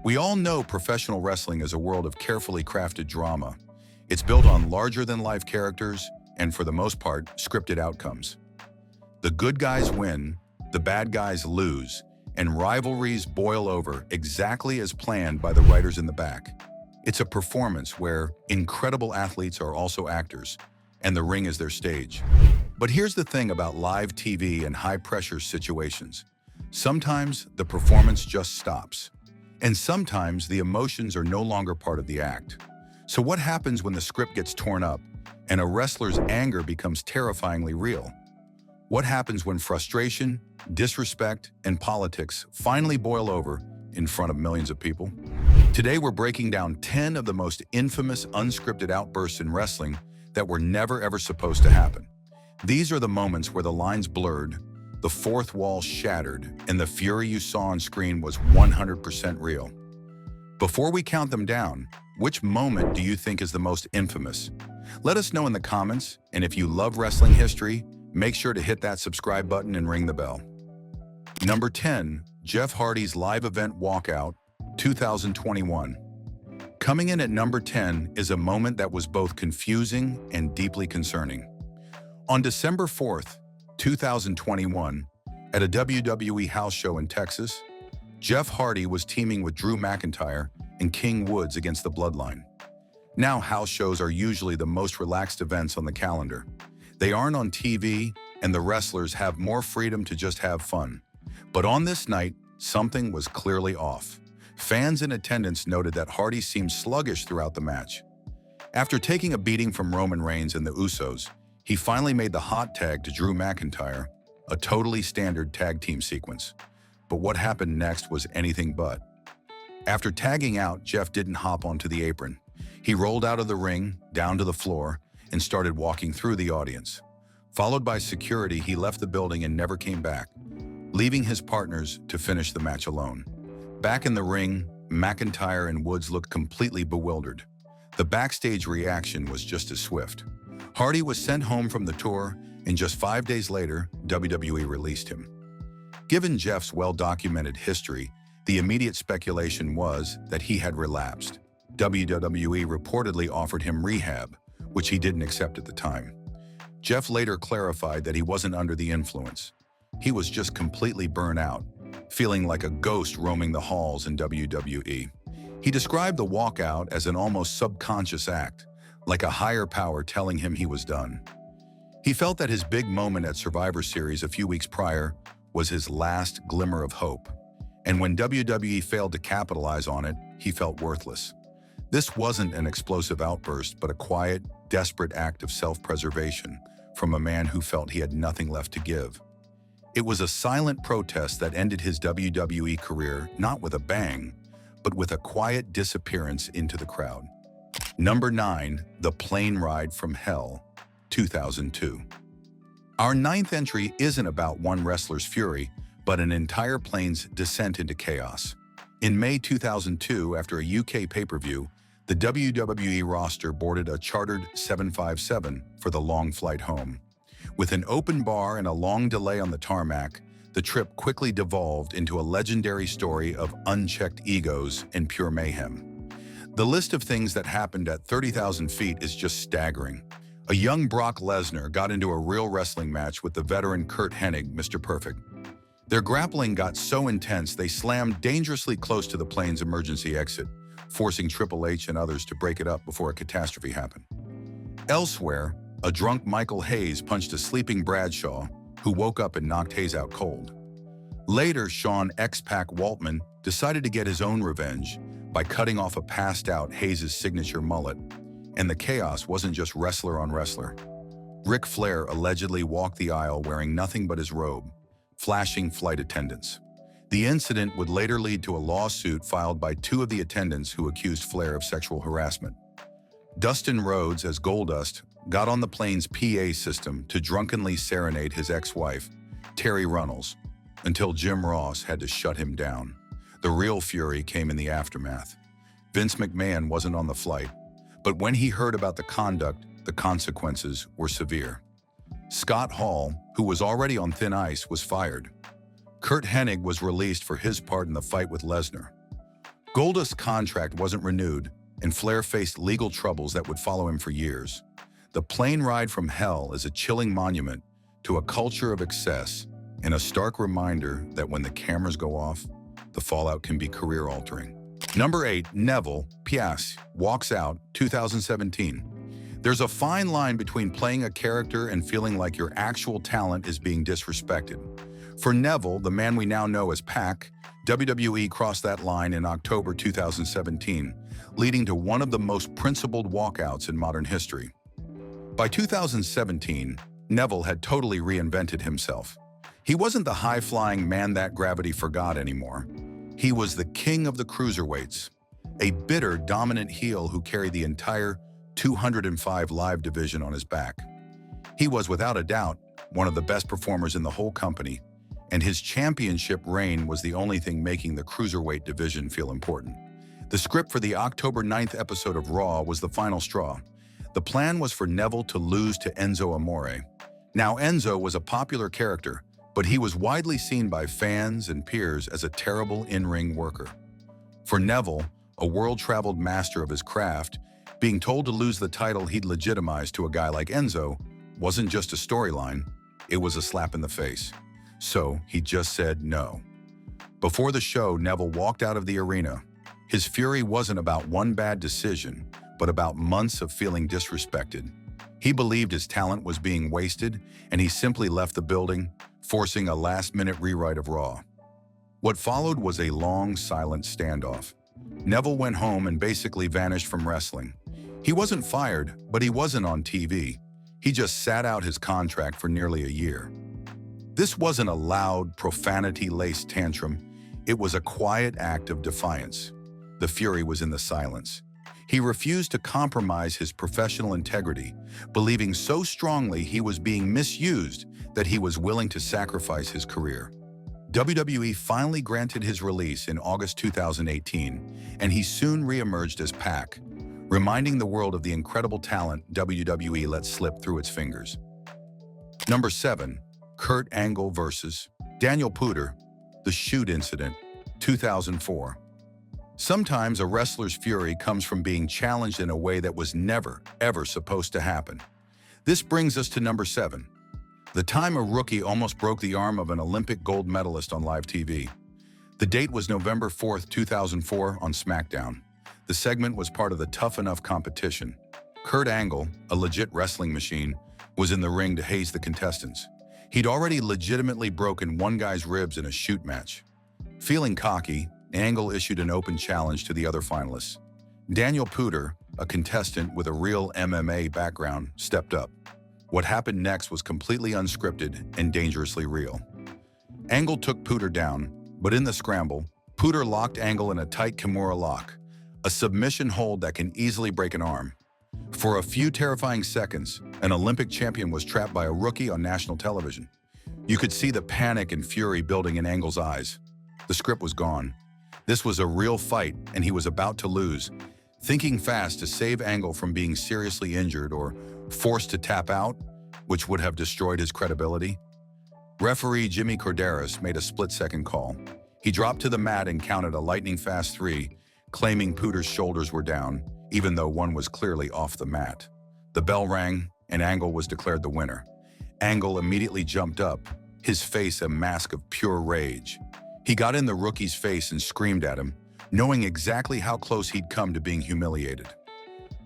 We all know professional wrestling is a world of carefully crafted drama. It's built on larger-than-life characters and, for the most part, scripted outcomes. The good guys win, the bad guys lose, and rivalries boil over exactly as planned by the writers in the back. It's a performance where incredible athletes are also actors, and the ring is their stage. But here's the thing about live TV and high-pressure situations. Sometimes the performance just stops. And sometimes the emotions are no longer part of the act. So what happens when the script gets torn up and a wrestler's anger becomes terrifyingly real? What happens when frustration, disrespect, and politics finally boil over in front of millions of people? Today we're breaking down 10 of the most infamous unscripted outbursts in wrestling that were never ever supposed to happen. These are the moments where the lines blurred, the fourth wall shattered, and the fury you saw on screen was 100% real. Before we count them down, which moment do you think is the most infamous? Let us know in the comments, and if you love wrestling history, make sure to hit that subscribe button and ring the bell. Number 10, Jeff Hardy's live event walkout, 2021. Coming in at number 10 is a moment that was both confusing and deeply concerning. On December 4th, 2021, at a WWE house show in Texas, Jeff Hardy was teaming with Drew McIntyre and King Woods against the Bloodline. Now, house shows are usually the most relaxed events on the calendar. They aren't on TV, and the wrestlers have more freedom to just have fun. But on this night, something was clearly off. Fans in attendance noted that Hardy seemed sluggish throughout the match. After taking a beating from Roman Reigns and the Usos, he finally made the hot tag to Drew McIntyre, a totally standard tag team sequence. But what happened next was anything but. After tagging out, Jeff didn't hop onto the apron. He rolled out of the ring, down to the floor, and started walking through the audience. Followed by security, he left the building and never came back, leaving his partners to finish the match alone. Back in the ring, McIntyre and Woods looked completely bewildered. The backstage reaction was just as swift. Hardy was sent home from the tour, and just 5 days later, WWE released him. Given Jeff's well-documented history, the immediate speculation was that he had relapsed. WWE reportedly offered him rehab, which he didn't accept at the time. Jeff later clarified that he wasn't under the influence. He was just completely burnt out, feeling like a ghost roaming the halls in WWE. He described the walkout as an almost subconscious act, like a higher power telling him he was done. He felt that his big moment at Survivor Series a few weeks prior was his last glimmer of hope. And when WWE failed to capitalize on it, he felt worthless. This wasn't an explosive outburst, but a quiet, desperate act of self-preservation from a man who felt he had nothing left to give. It was a silent protest that ended his WWE career not with a bang, but with a quiet disappearance into the crowd. Number 9, The Plane Ride from Hell, 2002. Our ninth entry isn't about one wrestler's fury, but an entire plane's descent into chaos. In May 2002, after a UK pay-per-view, the WWE roster boarded a chartered 757 for the long flight home. With an open bar and a long delay on the tarmac, the trip quickly devolved into a legendary story of unchecked egos and pure mayhem. The list of things that happened at 30,000 feet is just staggering. A young Brock Lesnar got into a real wrestling match with the veteran Curt Hennig, Mr. Perfect. Their grappling got so intense they slammed dangerously close to the plane's emergency exit, forcing Triple H and others to break it up before a catastrophe happened. Elsewhere, a drunk Michael Hayes punched a sleeping Bradshaw, who woke up and knocked Hayes out cold. Later, Shawn X-Pac Waltman decided to get his own revenge by cutting off a passed-out Hayes' signature mullet. And the chaos wasn't just wrestler on wrestler. Ric Flair allegedly walked the aisle wearing nothing but his robe, flashing flight attendants. The incident would later lead to a lawsuit filed by 2 of the attendants who accused Flair of sexual harassment. Dustin Rhodes, as Goldust, got on the plane's PA system to drunkenly serenade his ex-wife, Terry Runnels, until Jim Ross had to shut him down. The real fury came in the aftermath. Vince McMahon wasn't on the flight, but when he heard about the conduct, the consequences were severe. Scott Hall, who was already on thin ice, was fired. Curt Hennig was released for his part in the fight with Lesnar. Goldust's contract wasn't renewed, and Flair faced legal troubles that would follow him for years. The plane ride from hell is a chilling monument to a culture of excess and a stark reminder that when the cameras go off, the fallout can be career-altering. Number 8, Neville, PIKZELS, walks out, 2017. There's a fine line between playing a character and feeling like your actual talent is being disrespected. For Neville, the man we now know as Pac, WWE crossed that line in October 2017, leading to one of the most principled walkouts in modern history. By 2017, Neville had totally reinvented himself. He wasn't the high-flying man that gravity forgot anymore. He was the king of the cruiserweights, a bitter, dominant heel who carried the entire 205 Live division on his back. He was, without a doubt, one of the best performers in the whole company, and his championship reign was the only thing making the cruiserweight division feel important. The script for the October 9th episode of Raw was the final straw. The plan was for Neville to lose to Enzo Amore. Now, Enzo was a popular character, but he was widely seen by fans and peers as a terrible in-ring worker. For Neville, a world-traveled master of his craft, being told to lose the title he'd legitimized to a guy like Enzo wasn't just a storyline, it was a slap in the face. So he just said no. Before the show, Neville walked out of the arena. His fury wasn't about one bad decision, but about months of feeling disrespected. He believed his talent was being wasted, and he simply left the building, forcing a last-minute rewrite of Raw. What followed was a long, silent standoff. Neville went home and basically vanished from wrestling. He wasn't fired, but he wasn't on TV. He just sat out his contract for nearly a year. This wasn't a loud, profanity-laced tantrum. It was a quiet act of defiance. The fury was in the silence. He refused to compromise his professional integrity, believing so strongly he was being misused that he was willing to sacrifice his career. WWE finally granted his release in August 2018, and he soon re-emerged as Pac, reminding the world of the incredible talent WWE let slip through its fingers. Number 7, Kurt Angle vs. Daniel Puder, The Shoot Incident, 2004. Sometimes a wrestler's fury comes from being challenged in a way that was never, ever supposed to happen. This brings us to number 7. The time a rookie almost broke the arm of an Olympic gold medalist on live TV. The date was November 4, 2004 on SmackDown. The segment was part of the Tough Enough competition. Kurt Angle, a legit wrestling machine, was in the ring to haze the contestants. He'd already legitimately broken one guy's ribs in a shoot match. Feeling cocky, Angle issued an open challenge to the other finalists. Daniel Puder, a contestant with a real MMA background, stepped up. What happened next was completely unscripted and dangerously real. Angle took Puder down, but in the scramble, Puder locked Angle in a tight Kimura lock, a submission hold that can easily break an arm. For a few terrifying seconds, an Olympic champion was trapped by a rookie on national television. You could see the panic and fury building in Angle's eyes. The script was gone. This was a real fight, and he was about to lose. Thinking fast to save Angle from being seriously injured or forced to tap out, which would have destroyed his credibility, referee Jimmy Corderas made a split-second call. He dropped to the mat and counted a lightning-fast 3, claiming Puder's shoulders were down, even though one was clearly off the mat. The bell rang, and Angle was declared the winner. Angle immediately jumped up, his face a mask of pure rage. He got in the rookie's face and screamed at him, knowing exactly how close he'd come to being humiliated.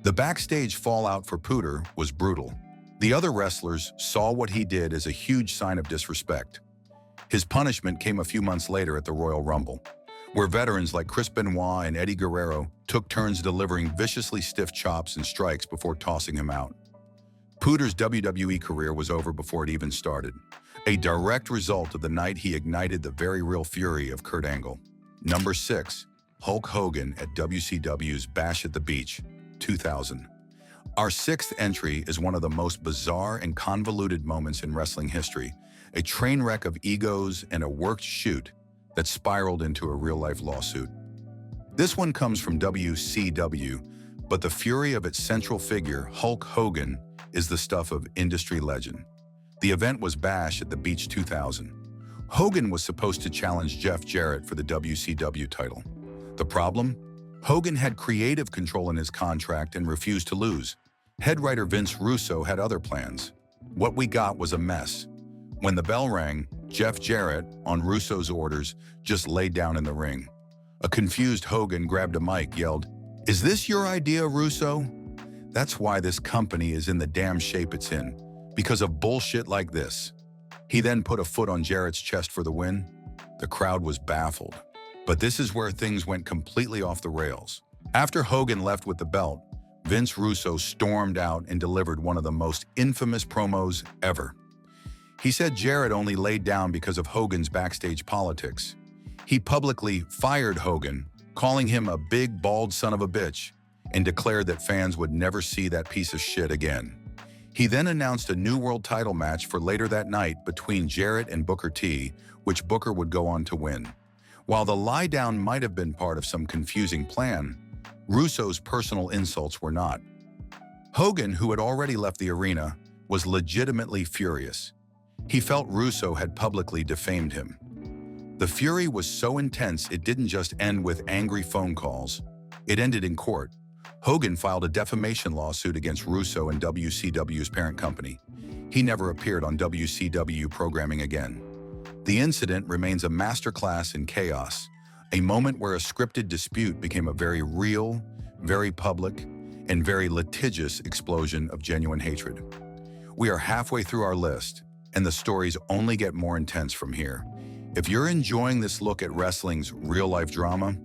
The backstage fallout for Puder was brutal. The other wrestlers saw what he did as a huge sign of disrespect. His punishment came a few months later at the Royal Rumble, where veterans like Chris Benoit and Eddie Guerrero took turns delivering viciously stiff chops and strikes before tossing him out. Puder's WWE career was over before it even started, a direct result of the night he ignited the very real fury of Kurt Angle. Number 6, Hulk Hogan at WCW's Bash at the Beach, 2000. Our 6th entry is one of the most bizarre and convoluted moments in wrestling history, a train wreck of egos and a worked shoot that spiraled into a real-life lawsuit. This one comes from WCW, but the fury of its central figure, Hulk Hogan, is the stuff of industry legend. The event was Bash at the Beach 2000. Hogan was supposed to challenge Jeff Jarrett for the WCW title. The problem? Hogan had creative control in his contract and refused to lose. Head writer Vince Russo had other plans. What we got was a mess. When the bell rang, Jeff Jarrett, on Russo's orders, just laid down in the ring. A confused Hogan grabbed a mic, yelled, "Is this your idea, Russo?" That's why this company is in the damn shape it's in, because of bullshit like this. He then put a foot on Jarrett's chest for the win. The crowd was baffled. But this is where things went completely off the rails. After Hogan left with the belt, Vince Russo stormed out and delivered one of the most infamous promos ever. He said Jarrett only laid down because of Hogan's backstage politics. He publicly fired Hogan, calling him a big, bald son of a bitch, and declared that fans would never see that piece of shit again. He then announced a new world title match for later that night between Jarrett and Booker T, which Booker would go on to win. While the lie-down might have been part of some confusing plan, Russo's personal insults were not. Hogan, who had already left the arena, was legitimately furious. He felt Russo had publicly defamed him. The fury was so intense it didn't just end with angry phone calls. It ended in court. Hogan filed a defamation lawsuit against Russo and WCW's parent company. He never appeared on WCW programming again. The incident remains a masterclass in chaos, a moment where a scripted dispute became a very real, very public, and very litigious explosion of genuine hatred. We are halfway through our list, and the stories only get more intense from here. If you're enjoying this look at wrestling's real-life drama,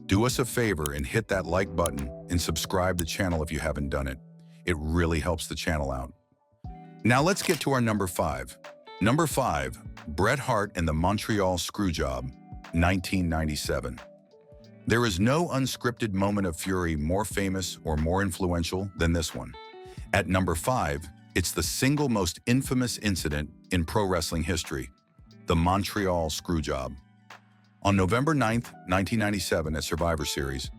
do us a favor and hit that like button and subscribe to the channel if you haven't done it. It really helps the channel out. Now let's get to our number 5. Number 5, Bret Hart and the Montreal Screwjob, 1997. There is no unscripted moment of fury more famous or more influential than this one. At number 5, it's the single most infamous incident in pro wrestling history, the Montreal Screwjob. On November 9th, 1997 at Survivor Series,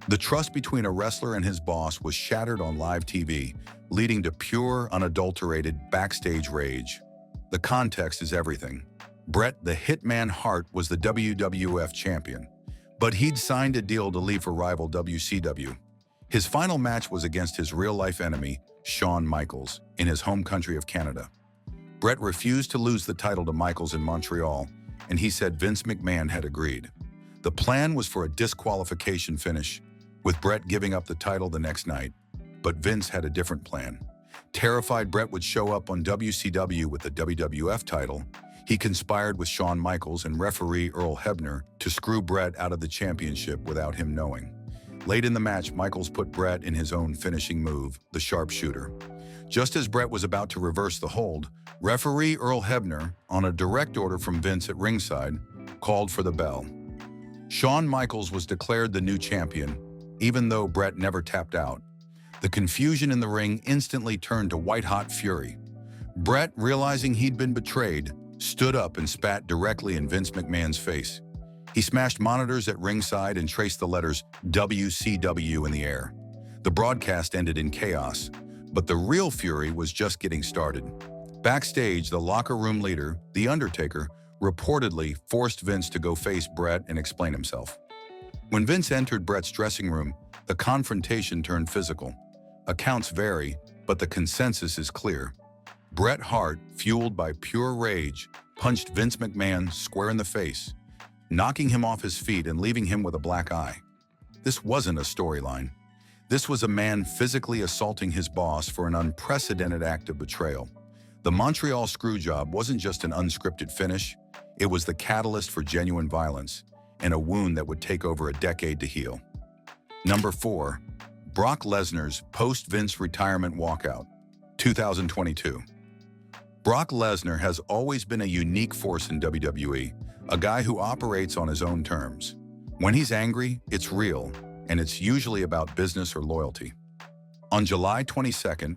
the trust between a wrestler and his boss was shattered on live TV, leading to pure, unadulterated backstage rage. The context is everything. Bret the Hitman Hart was the WWF champion, but he'd signed a deal to leave for rival WCW. His final match was against his real-life enemy, Shawn Michaels, in his home country of Canada. Bret refused to lose the title to Michaels in Montreal, and he said Vince McMahon had agreed. The plan was for a disqualification finish, with Bret giving up the title the next night. But Vince had a different plan. Terrified Bret would show up on WCW with the WWF title, he conspired with Shawn Michaels and referee Earl Hebner to screw Bret out of the championship without him knowing. Late in the match, Michaels put Bret in his own finishing move, the sharpshooter. Just as Bret was about to reverse the hold, referee Earl Hebner, on a direct order from Vince at ringside, called for the bell. Shawn Michaels was declared the new champion, even though Bret never tapped out. The confusion in the ring instantly turned to white-hot fury. Bret, realizing he'd been betrayed, stood up and spat directly in Vince McMahon's face. He smashed monitors at ringside and traced the letters WCW in the air. The broadcast ended in chaos, but the real fury was just getting started. Backstage, the locker room leader, The Undertaker, reportedly forced Vince to go face Bret and explain himself. When Vince entered Bret's dressing room, the confrontation turned physical. Accounts vary, but the consensus is clear. Bret Hart, fueled by pure rage, punched Vince McMahon square in the face, knocking him off his feet and leaving him with a black eye. This wasn't a storyline. This was a man physically assaulting his boss for an unprecedented act of betrayal. The Montreal Screwjob wasn't just an unscripted finish, it was the catalyst for genuine violence and a wound that would take over a decade to heal. Number 4, Brock Lesnar's post-Vince retirement walkout, 2022. Brock Lesnar has always been a unique force in WWE, a guy who operates on his own terms. When he's angry, it's real, and it's usually about business or loyalty. On July 22nd,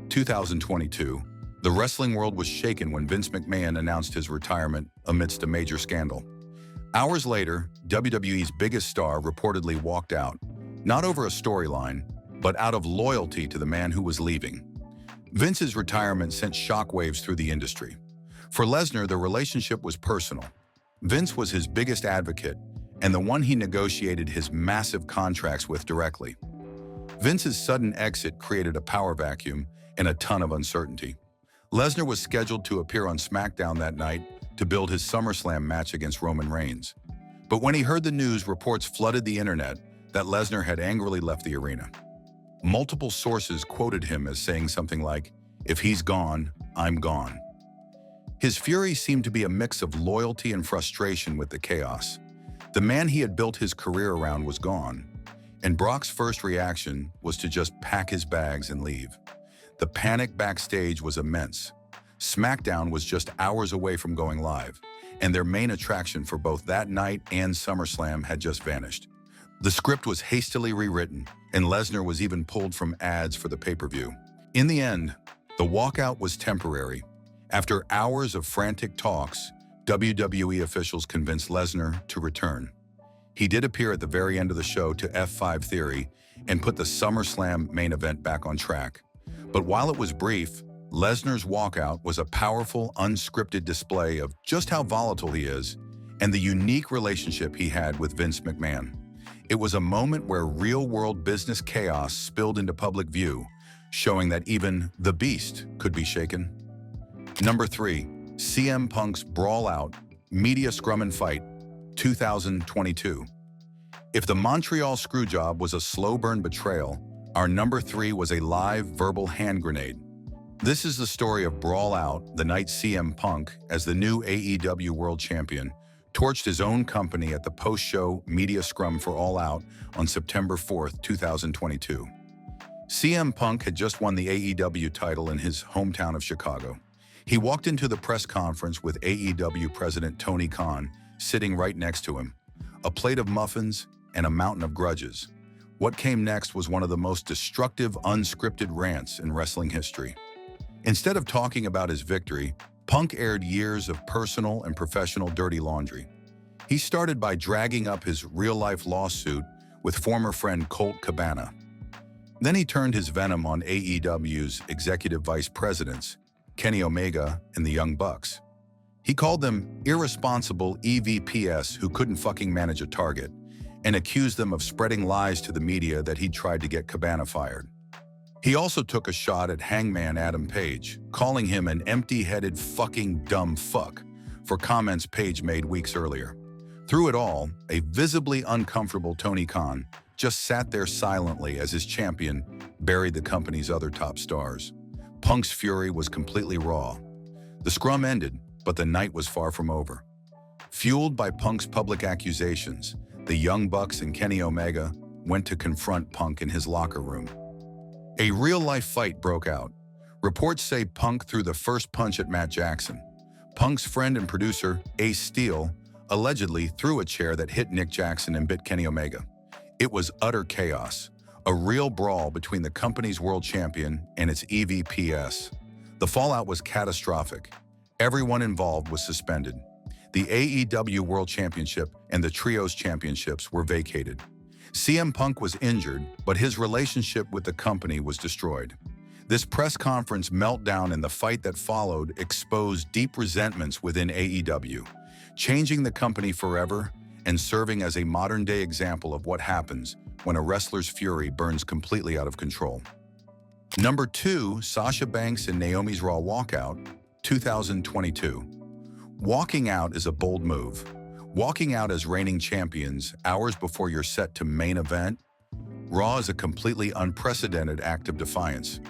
2022, the wrestling world was shaken when Vince McMahon announced his retirement amidst a major scandal. Hours later, WWE's biggest star reportedly walked out, not over a storyline, but out of loyalty to the man who was leaving. Vince's retirement sent shockwaves through the industry. For Lesnar, the relationship was personal. Vince was his biggest advocate, and the one he negotiated his massive contracts with directly. Vince's sudden exit created a power vacuum and a ton of uncertainty. Lesnar was scheduled to appear on SmackDown that night to build his SummerSlam match against Roman Reigns. But when he heard the news, reports flooded the internet that Lesnar had angrily left the arena. Multiple sources quoted him as saying something like, "If he's gone, I'm gone." His fury seemed to be a mix of loyalty and frustration with the chaos. The man he had built his career around was gone, and Brock's first reaction was to just pack his bags and leave. The panic backstage was immense. SmackDown was just hours away from going live, and their main attraction for both that night and SummerSlam had just vanished. The script was hastily rewritten, and Lesnar was even pulled from ads for the pay-per-view. In the end, the walkout was temporary. After hours of frantic talks, WWE officials convinced Lesnar to return. He did appear at the very end of the show to F5 Theory and put the SummerSlam main event back on track. But while it was brief, Lesnar's walkout was a powerful, unscripted display of just how volatile he is and the unique relationship he had with Vince McMahon. It was a moment where real-world business chaos spilled into public view, showing that even the Beast could be shaken. Number 3. CM Punk's Brawl Out, Media Scrum and Fight, 2022. If the Montreal Screwjob was a slow-burn betrayal, our number 3 was a live verbal hand grenade. This is the story of Brawl Out, the night CM Punk, as the new AEW World Champion, torched his own company at the post-show media scrum for All Out on September 4th, 2022. CM Punk had just won the AEW title in his hometown of Chicago. He walked into the press conference with AEW President Tony Khan sitting right next to him, a plate of muffins and a mountain of grudges. What came next was one of the most destructive, unscripted rants in wrestling history. Instead of talking about his victory, Punk aired years of personal and professional dirty laundry. He started by dragging up his real-life lawsuit with former friend Colt Cabana. Then he turned his venom on AEW's executive vice presidents, Kenny Omega and the Young Bucks. He called them irresponsible EVPs who couldn't fucking manage a target, and accused them of spreading lies to the media that he'd tried to get Cabana fired. He also took a shot at Hangman Adam Page, calling him an empty-headed fucking dumb fuck for comments Page made weeks earlier. Through it all, a visibly uncomfortable Tony Khan just sat there silently as his champion buried the company's other top stars. Punk's fury was completely raw. The scrum ended, but the night was far from over. Fueled by Punk's public accusations, the Young Bucks and Kenny Omega went to confront Punk in his locker room. A real-life fight broke out. Reports say Punk threw the first punch at Matt Jackson. Punk's friend and producer, Ace Steel, allegedly threw a chair that hit Nick Jackson and bit Kenny Omega. It was utter chaos, a real brawl between the company's world champion and its EVPs. The fallout was catastrophic. Everyone involved was suspended. The AEW World Championship and the Trios Championships were vacated. CM Punk was injured, but his relationship with the company was destroyed. This press conference meltdown and the fight that followed exposed deep resentments within AEW, changing the company forever and serving as a modern-day example of what happens when a wrestler's fury burns completely out of control. Number 2, Sasha Banks and Naomi's Raw Walkout, 2022. Walking out is a bold move. Walking out as reigning champions hours before you're set to main event, Raw is a completely unprecedented act of defiance.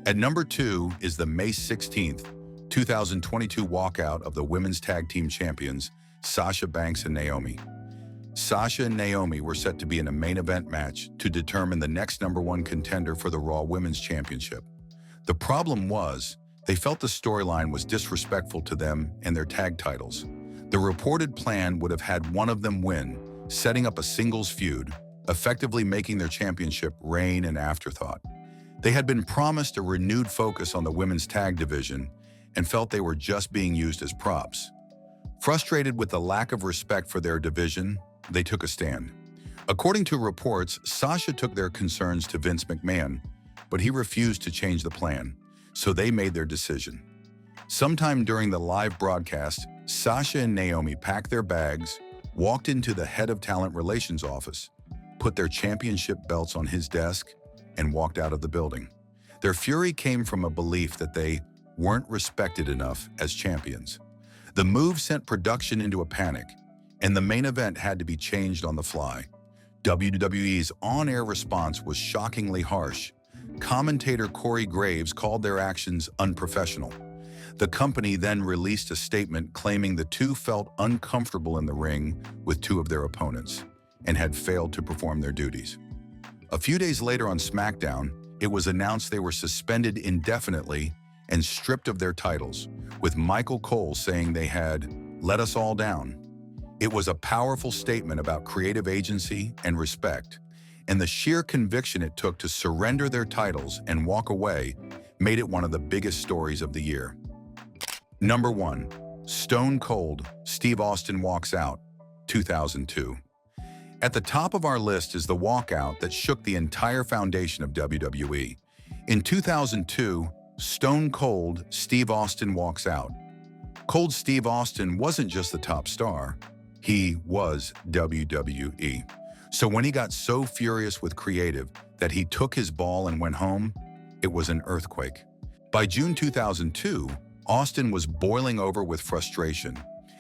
At number 2 is the May 16th, 2022 walkout of the Women's Tag Team Champions, Sasha Banks and Naomi. Sasha and Naomi were set to be in a main event match to determine the next number 1 contender for the Raw Women's Championship. The problem was, they felt the storyline was disrespectful to them and their tag titles. The reported plan would have had one of them win, setting up a singles feud, effectively making their championship reign an afterthought. They had been promised a renewed focus on the women's tag division and felt they were just being used as props. Frustrated with the lack of respect for their division, they took a stand. According to reports, Sasha took their concerns to Vince McMahon, but he refused to change the plan, so they made their decision. Sometime during the live broadcast, Sasha and Naomi packed their bags, walked into the head of talent relations office, put their championship belts on his desk, and walked out of the building. Their fury came from a belief that they weren't respected enough as champions. The move sent production into a panic, and the main event had to be changed on the fly. WWE's on-air response was shockingly harsh. Commentator Corey Graves called their actions unprofessional. The company then released a statement claiming the two felt uncomfortable in the ring with two of their opponents and had failed to perform their duties. A few days later on SmackDown, it was announced they were suspended indefinitely and stripped of their titles, with Michael Cole saying they had let us all down. It was a powerful statement about creative agency and respect, and the sheer conviction it took to surrender their titles and walk away made it one of the biggest stories of the year. Number 1. Stone Cold Steve Austin walks out, 2002. At the top of our list is the walkout that shook the entire foundation of WWE. In 2002, Stone Cold Steve Austin walks out. Cold Steve Austin wasn't just the top star, he was WWE. So when he got so furious with creative that he took his ball and went home, it was an earthquake. By June 2002, Austin was boiling over with frustration.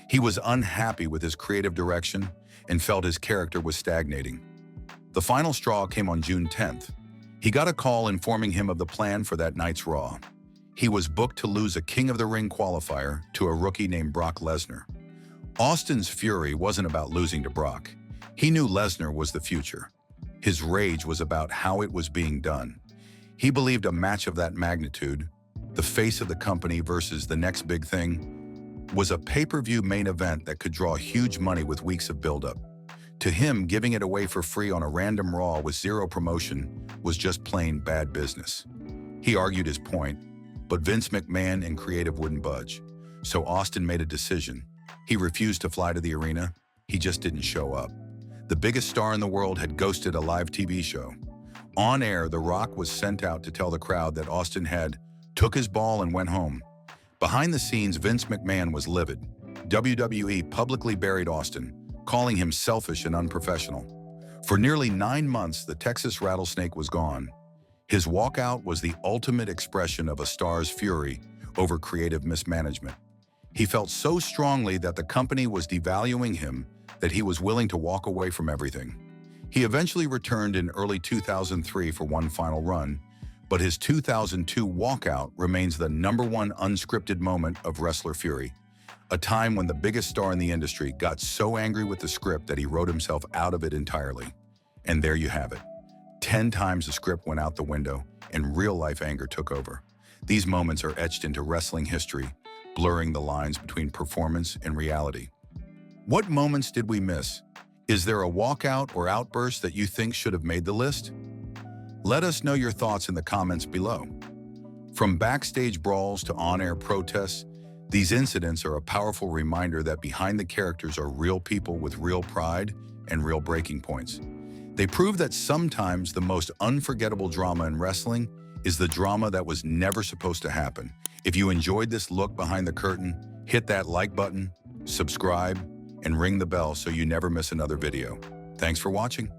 He was unhappy with his creative direction and felt his character was stagnating. The final straw came on June 10th. He got a call informing him of the plan for that night's Raw. He was booked to lose a King of the Ring qualifier to a rookie named Brock Lesnar. Austin's fury wasn't about losing to Brock. He knew Lesnar was the future. His rage was about how it was being done. He believed a match of that magnitude, the face of the company versus the next big thing, was a pay-per-view main event that could draw huge money with weeks of build-up. To him, giving it away for free on a random Raw with zero promotion was just plain bad business. He argued his point, but Vince McMahon and creative wouldn't budge. So Austin made a decision. He refused to fly to the arena. He just didn't show up. The biggest star in the world had ghosted a live TV show. On air, The Rock was sent out to tell the crowd that Austin had took his ball and went home. Behind the scenes, Vince McMahon was livid. WWE publicly buried Austin, calling him selfish and unprofessional. For nearly 9 months, the Texas Rattlesnake was gone. His walkout was the ultimate expression of a star's fury over creative mismanagement. He felt so strongly that the company was devaluing him that he was willing to walk away from everything. He eventually returned in early 2003 for one final run, but his 2002 walkout remains the #1 unscripted moment of wrestler fury, a time when the biggest star in the industry got so angry with the script that he wrote himself out of it entirely. And there you have it. 10 times the script went out the window and real-life anger took over. These moments are etched into wrestling history, blurring the lines between performance and reality. What moments did we miss? Is there a walkout or outburst that you think should have made the list? Let us know your thoughts in the comments below. From backstage brawls to on-air protests, these incidents are a powerful reminder that behind the characters are real people with real pride and real breaking points. They prove that sometimes the most unforgettable drama in wrestling is the drama that was never supposed to happen. If you enjoyed this look behind the curtain, hit that like button, subscribe, and ring the bell so you never miss another video. Thanks for watching.